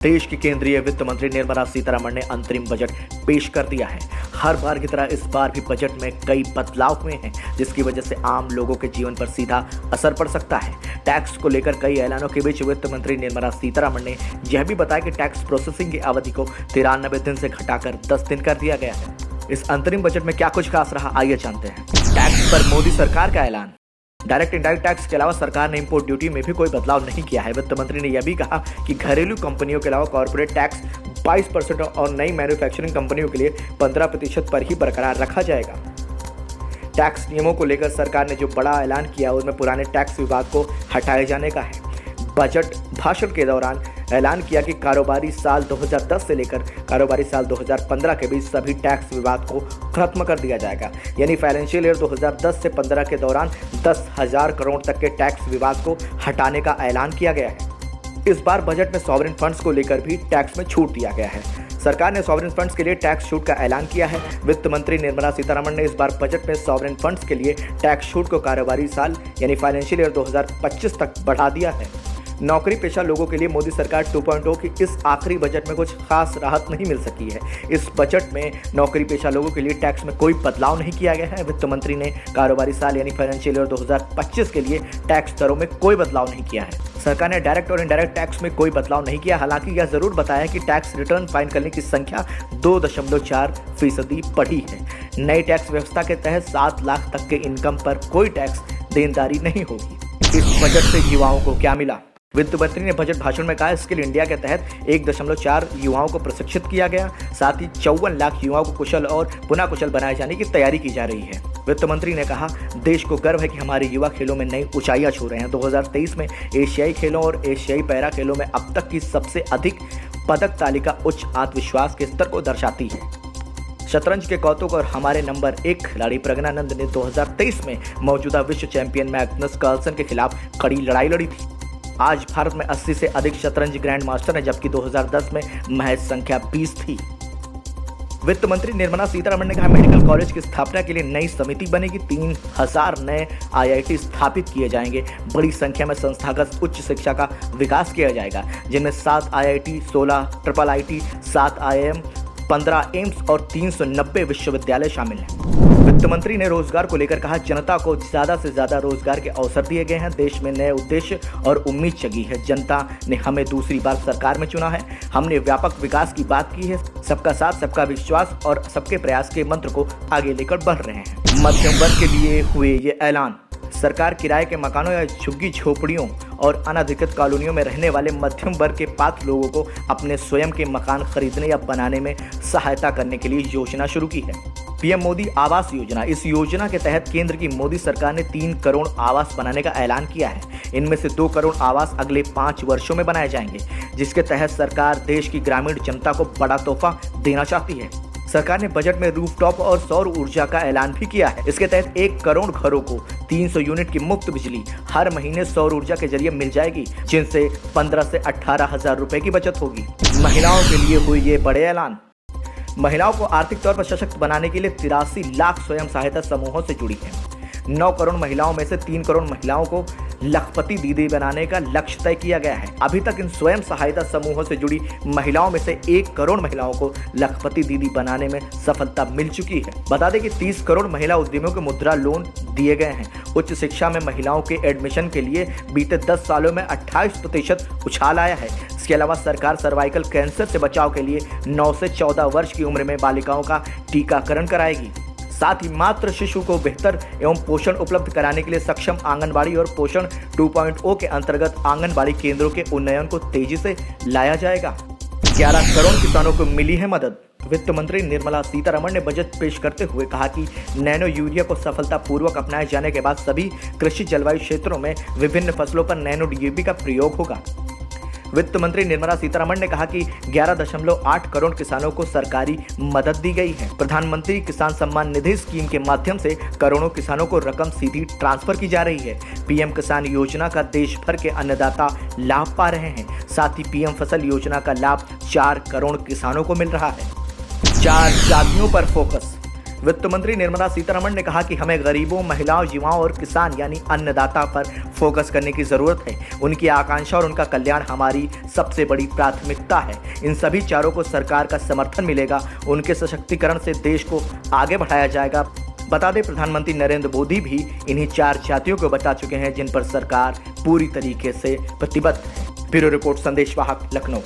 देश की केंद्रीय वित्त मंत्री निर्मला सीतारमण ने अंतरिम बजट पेश कर दिया है। हर बार की तरह इस बार भी बजट में कई बदलाव हुए हैं, जिसकी वजह से आम लोगों के जीवन पर सीधा असर पड़ सकता है। टैक्स को लेकर कई ऐलानों के बीच वित्त मंत्री निर्मला सीतारमण ने यह भी बताया कि टैक्स प्रोसेसिंग की अवधि को 93 दिन से घटाकर 10 दिन कर दिया गया है। इस अंतरिम बजट में क्या कुछ खास रहा, आइए जानते हैं। टैक्स पर मोदी सरकार का ऐलान। डायरेक्ट इंडायरेक्ट टैक्स के अलावा सरकार ने इंपोर्ट ड्यूटी में भी कोई बदलाव नहीं किया है। वित्त मंत्री ने यह भी कहा कि घरेलू कंपनियों के अलावा कॉर्पोरेट टैक्स 22% और नई मैन्युफैक्चरिंग कंपनियों के लिए 15% पर ही बरकरार रखा जाएगा। टैक्स नियमों को लेकर सरकार ने जो बड़ा ऐलान किया उसमें पुराने टैक्स विभाग को हटाए जाने का है। बजट भाषण के दौरान ऐलान किया कि कारोबारी साल 2010 से लेकर कारोबारी साल 2015 के बीच सभी टैक्स विभाग को खत्म कर दिया जाएगा। यानी फाइनेंशियल ईयर 2010 से 15 के दौरान 10,000 करोड़ तक के टैक्स विभाग को हटाने का ऐलान किया गया है। इस बार बजट में सॉवरेन फंड्स को लेकर भी टैक्स में छूट दिया गया है। सरकार ने सॉवरेन फंड्स के लिए टैक्स छूट का ऐलान किया है। वित्त मंत्री निर्मला सीतारमण ने इस बार बजट में सॉवरेन फंड्स के लिए टैक्स छूट को कारोबारी साल यानी फाइनेंशियल ईयर 2025 तक बढ़ा दिया है। नौकरी पेशा लोगों के लिए मोदी सरकार 2.0 की इस आखिरी बजट में कुछ खास राहत नहीं मिल सकी है। इस बजट में नौकरी पेशा लोगों के लिए टैक्स में कोई बदलाव नहीं किया गया है। वित्त मंत्री ने कारोबारी साल यानी फाइनेंशियल ईयर 2025 के लिए टैक्स दरों में कोई बदलाव नहीं किया है। सरकार ने डायरेक्ट और इनडायरेक्ट टैक्स में कोई बदलाव नहीं किया। हालांकि यह जरूर बताया कि टैक्स रिटर्न फाइल करने की संख्या 2.4% बढ़ी है। नई टैक्स व्यवस्था के तहत 7 लाख तक के इनकम पर कोई टैक्स देनदारी नहीं होगी। इस बजट से युवाओं को क्या मिला? वित्त मंत्री ने बजट भाषण में कहा, स्किल इंडिया के तहत 1.4 युवाओं को प्रशिक्षित किया गया। साथ ही 54 लाख युवाओं को कुशल और पुनः कुशल बनाए जाने की तैयारी की जा रही है। वित्त मंत्री ने कहा, देश को गर्व है कि हमारे युवा खेलों में नई ऊंचाइयां छू रहे हैं। 2023 में एशियाई खेलों और एशियाई पैरा खेलों में अब तक की सबसे अधिक पदक तालिका उच्च आत्मविश्वास के स्तर को दर्शाती है। शतरंज के कौतुक और हमारे नंबर 1 खिलाड़ी प्रज्ञानंद ने 2023 में मौजूदा विश्व चैंपियन मैग्नस कार्लसन के खिलाफ कड़ी लड़ाई लड़ी थी। आज भारत में 80 से अधिक शतरंज ग्रैंड मास्टर हैं, जबकि 2010 में महज संख्या 20 थी। वित्त मंत्री निर्मला सीतारमण ने कहा, मेडिकल कॉलेज की स्थापना के लिए नई समिति बनेगी। 3000 नए IIT स्थापित किए जाएंगे। बड़ी संख्या में संस्थागत उच्च शिक्षा का विकास किया जाएगा, जिनमें 7 IIT, 16 IIIT, 7 IIM, 15 एम्स और 390 विश्वविद्यालय शामिल हैं। वित्त मंत्री ने रोजगार को लेकर कहा, जनता को ज्यादा से ज्यादा रोजगार के अवसर दिए गए हैं। देश में नए उद्देश्य और उम्मीद जगी है। जनता ने हमें दूसरी बार सरकार में चुना है। हमने व्यापक विकास की बात की है। सबका साथ, सबका विश्वास और सबके प्रयास के मंत्र को आगे लेकर बढ़ रहे हैं। मध्यम वर्ग के लिए हुए ये ऐलान। सरकार किराए के मकानों या झुग्गी झोपड़ियों और अनधिकृत कॉलोनियों में रहने वाले मध्यम वर्ग के पात्र लोगों को अपने स्वयं के मकान खरीदने या बनाने में सहायता करने के लिए योजना शुरू की है। पीएम मोदी आवास योजना। इस योजना के तहत केंद्र की मोदी सरकार ने 3 करोड़ आवास बनाने का ऐलान किया है। इनमें से 2 करोड़ आवास अगले 5 वर्षों में बनाए जाएंगे, जिसके तहत सरकार देश की ग्रामीण जनता को बड़ा तोहफा देना चाहती है। सरकार ने बजट में रूफटॉप और सौर ऊर्जा का ऐलान भी किया है। इसके तहत 1 करोड़ घरों को 300 यूनिट की मुफ्त बिजली हर महीने सौर ऊर्जा के जरिए मिल जाएगी, जिनसे 15 से 18,000 रुपए की बचत होगी। महिलाओं के लिए हुए ये बड़े ऐलान। महिलाओं को आर्थिक तौर पर सशक्त बनाने के लिए 83 लाख स्वयं सहायता समूहों से जुड़ी है। 9 करोड़ महिलाओं में से 3 करोड़ महिलाओं को लखपति दीदी बनाने का लक्ष्य तय किया गया है। अभी तक इन स्वयं सहायता समूहों से जुड़ी महिलाओं में से 1 करोड़ महिलाओं को लखपति दीदी बनाने में सफलता मिल चुकी है। बता दें कि 30 करोड़ महिला उद्यमियों को मुद्रा लोन दिए गए हैं। उच्च शिक्षा में महिलाओं के एडमिशन के लिए बीते 10 सालों में 28% उछाल आया है। इसके अलावा सरकार सर्वाइकल कैंसर से बचाव के लिए 9 से 14 वर्ष की उम्र में बालिकाओं का टीकाकरण कराएगी। साथ ही मातृ शिशु को बेहतर एवं पोषण उपलब्ध कराने के लिए सक्षम आंगनबाड़ी और पोषण 2.0 के अंतर्गत आंगनबाड़ी केंद्रों के उन्नयन को तेजी से लाया जाएगा। 11 करोड़ किसानों को मिली है मदद। वित्त मंत्री निर्मला सीतारमण ने बजट पेश करते हुए कहा कि नैनो यूरिया को सफलतापूर्वक अपनाए जाने के बाद सभी कृषि जलवायु क्षेत्रों में विभिन्न फसलों पर नैनो DAP का प्रयोग होगा। वित्त मंत्री निर्मला सीतारमण ने कहा कि 11.8 करोड़ किसानों को सरकारी मदद दी गई है। प्रधानमंत्री किसान सम्मान निधि स्कीम के माध्यम से करोड़ों किसानों को रकम सीधी ट्रांसफर की जा रही है। पीएम किसान योजना का देश भर के अन्नदाता लाभ पा रहे हैं। साथ ही पीएम फसल योजना का लाभ 4 करोड़ किसानों को मिल रहा है। 4 जातियों पर फोकस। वित्त मंत्री निर्मला सीतारमण ने कहा कि हमें गरीबों, महिलाओं, युवाओं और किसान यानी अन्नदाता पर फोकस करने की जरूरत है। उनकी आकांक्षा और उनका कल्याण हमारी सबसे बड़ी प्राथमिकता है। इन सभी चारों को सरकार का समर्थन मिलेगा। उनके सशक्तिकरण से देश को आगे बढ़ाया जाएगा। बता दें, प्रधानमंत्री नरेंद्र मोदी भी इन्हीं 4 जातियों को बता चुके हैं जिन पर सरकार पूरी तरीके से प्रतिबद्ध है। ब्यूरो रिपोर्ट, संदेश वाहक, लखनऊ।